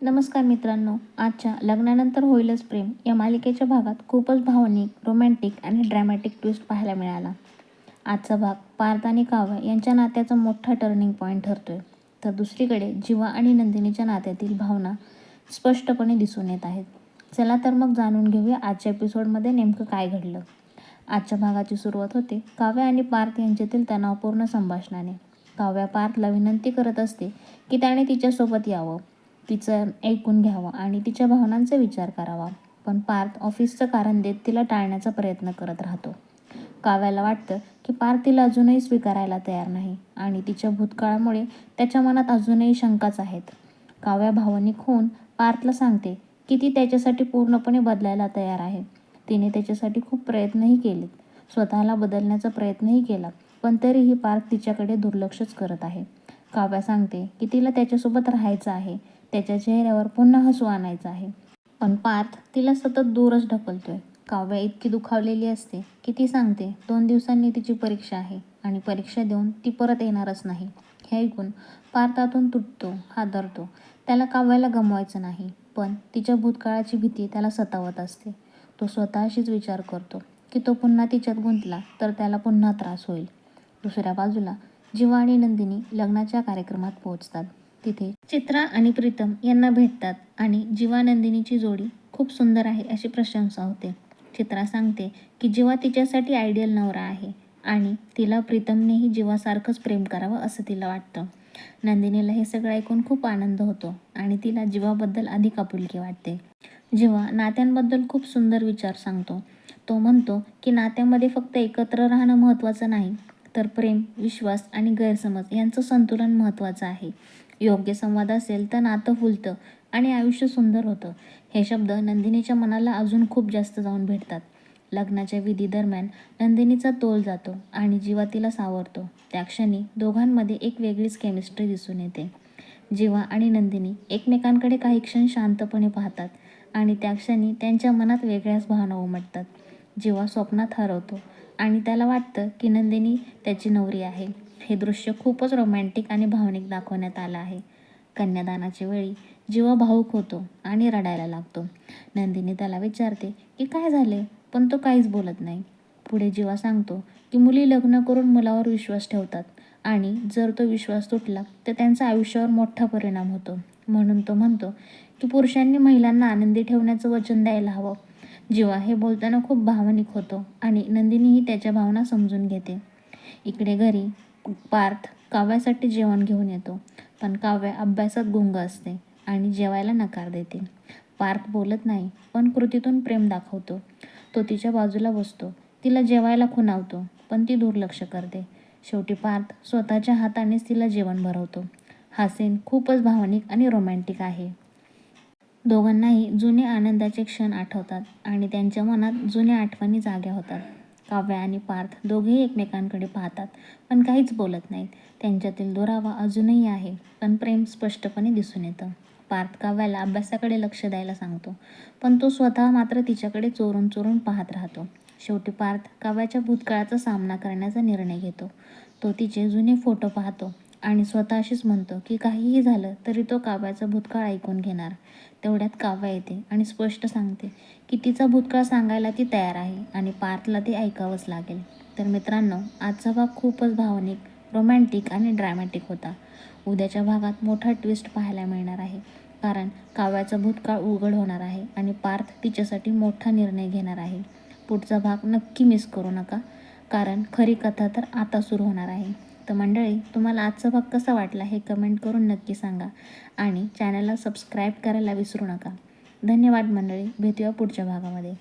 नमस्कार मित्रांनो, आजच्या लग्नानंतर होईलच प्रेम या मालिकेच्या भागात खूपच भावनिक, रोमॅन्टिक आणि ड्रॅमॅटिक ट्विस्ट पाहायला मिळाला. आजचा भाग पार्थ आणि काव्य यांच्या नात्याचा मोठा टर्निंग पॉईंट ठरतोय. तर दुसरीकडे जीवा आणि नंदिनीच्या नात्यातील भावना स्पष्टपणे दिसून येत आहेत. चला तर मग जाणून घेऊया आजच्या एपिसोडमध्ये नेमकं काय घडलं. आजच्या भागाची सुरुवात होते काव्य आणि पार्थ यांच्यातील तणावपूर्ण संभाषणाने. काव्य पार्थला विनंती करत असते की त्याने तिच्यासोबत यावं, तिचं ऐकून घ्यावं आणि तिच्या भावनांचा विचार करावा. पण पार्थ ऑफिसचं कारण देत तिला टाळण्याचा प्रयत्न करत राहतो. काव्याला वाटतं की पार्थ तिला अजूनही स्वीकारायला तयार नाही आणि तिच्या भूतकाळामुळे त्याच्या मनात अजूनही शंकाच आहेत. काव्या भावनिक होऊन पार्थला सांगते की ती त्याच्यासाठी पूर्णपणे बदलायला तयार आहे. तिने त्याच्यासाठी खूप प्रयत्नही केलेत, स्वतःला बदलण्याचा प्रयत्नही केला, पण तरीही पार्थ तिच्याकडे दुर्लक्षच करत आहे. काव्या सांगते की तिला त्याच्यासोबत राहायचं आहे, त्याच्या चेहऱ्यावर पुन्हा हसू आणायचं आहे. पण पार्थ तिला सतत दूरच ढकलतोय. काव्या इतकी दुखावलेली असते की ती सांगते 2 दिवसांनी तिची परीक्षा आहे आणि परीक्षा देऊन ती परत येणारच नाही. हे ऐकून पार्थ आतून तुटतो, हादरतो. त्याला काव्याला गमवायचं नाही, पण तिच्या भूतकाळाची भीती त्याला सतावत असते. तो स्वतःशीच विचार करतो की तो पुन्हा तिच्यात गुंतला तर त्याला पुन्हा त्रास होईल. दुसऱ्या बाजूला जीवा आणि नंदिनी लग्नाच्या कार्यक्रमात पोहोचतात. तिथे चित्रा आणि प्रीतम यांना भेटतात आणि जीवा नंदिनीची जोडी खूप सुंदर आहे अशी प्रशंसा होते. चित्रा सांगते की जीवा तिच्यासाठी आयडियल नवरा आहे आणि तिला प्रीतमनेही जीवासारखंच प्रेम करावं असं तिला वाटतं. नंदिनीला हे सगळं ऐकून खूप आनंद होतो आणि तिला जीवाबद्दल अधिक आपुलकी वाटते. जीवा नात्यांबद्दल खूप सुंदर विचार सांगतो. तो म्हणतो की नात्यामध्ये फक्त एकत्र राहणं महत्त्वाचं नाही, तर प्रेम, विश्वास आणि गैरसमज यांचं संतुलन महत्त्वाचं आहे. योग्य संवाद असेल तर नातं फुलतं आणि आयुष्य सुंदर होतं. हे शब्द नंदिनीच्या मनाला अजून खूप जास्त जाऊन भेटतात. लग्नाच्या विधी दरम्यान नंदिनीचा तोल जातो आणि जीवा तिला सावरतो. त्या क्षणी दोघांमध्ये एक वेगळीच केमिस्ट्री दिसून येते. जीवा आणि नंदिनी एकमेकांकडे काही क्षण शांतपणे पाहतात आणि त्या क्षणी त्यांच्या मनात वेगळ्याच भावना उमटतात. जीवा स्वप्नात हरवतो आणि त्याला वाटतं की नंदिनी त्याची नवरी आहे. हे दृश्य खूपच रोमॅन्टिक आणि भावनिक दाखवण्यात आलं आहे. कन्यादानाच्या वेळी जीवा भावूक होतो आणि रडायला लागतो. नंदिनी त्याला विचारते की काय झाले, पण तो काहीच बोलत नाही. पुढे जीवा सांगतो की मुली लग्न करून मुलावर विश्वास ठेवतात आणि जर तो विश्वास तुटला तर त्यांचा आयुष्यावर मोठा परिणाम होतो. म्हणून तो म्हणतो की पुरुषांनी महिलांना आनंदी ठेवण्याचं वचन द्यायला हवं. जीवा हे बोलताना खूप भावनिक होतो आणि नंदिनीही त्याच्या भावना समजून घेते. इकडे घरी पार्थ काव्यासाठी जेवण घेऊन येतो, पण काव्य अभ्यासात गुंग असते आणि जेवायला नकार देते. पार्थ बोलत नाही, पण कृतीतून प्रेम दाखवतो. तो तिच्या बाजूला बसतो, तिला जेवायला खुणावतो, पण ती दुर्लक्ष करते. शेवटी पार्थ स्वतःच्या हातानेच तिला जेवण भरवतो. हा सीन खूपच भावनिक आणि रोमॅन्टिक आहे. दोघांनाही जुने आनंदाचे क्षण आठवतात आणि त्यांच्या मनात जुन्या आठवणी जाग्या होतात. काव्य आणि पार्थ दोघेही एकमेकांकडे पाहतात, पण काहीच बोलत नाहीत. त्यांच्यातील दुरावा अजूनही आहे, पण प्रेम स्पष्टपणे दिसून येतं. पार्थ काव्याला अभ्यासाकडे लक्ष द्यायला सांगतो, पण तो स्वतः मात्र तिच्याकडे चोरून चोरून पाहत राहतो. शेवटी पार्थ काव्याच्या भूतकाळाचा सामना करण्याचा निर्णय घेतो. तो तिचे जुने फोटो पाहतो आणि स्वतःशीच म्हणतो की काहीही झालं तरी तो काव्याचा भूतकाळ ऐकून घेणार. तेवढ्यात काव्य येते आणि स्पष्ट सांगते की तिचा भूतकाळ सांगायला ती तयार आहे आणि पार्थला ते ऐकावंच लागेल. तर मित्रांनो, आजचा भाग खूपच भावनिक, रोमॅन्टिक आणि ड्रॅमॅटिक होता. उद्याच्या भागात मोठा ट्विस्ट पाहायला मिळणार आहे, कारण काव्याचा भूतकाळ उघड होणार आहे आणि पार्थ तिच्यासाठी मोठा निर्णय घेणार आहे. पुढचा भाग नक्की मिस करू नका, कारण खरी कथा तर आता सुरू होणार आहे. तर मंडळी, तुम्हाला आजचा भाग कसा वाटला हे कमेंट करून नक्की सांगा आणि चॅनलला सबस्क्राईब करायला विसरू नका. धन्यवाद मंडळी, भेटूया पुढच्या भागामध्ये.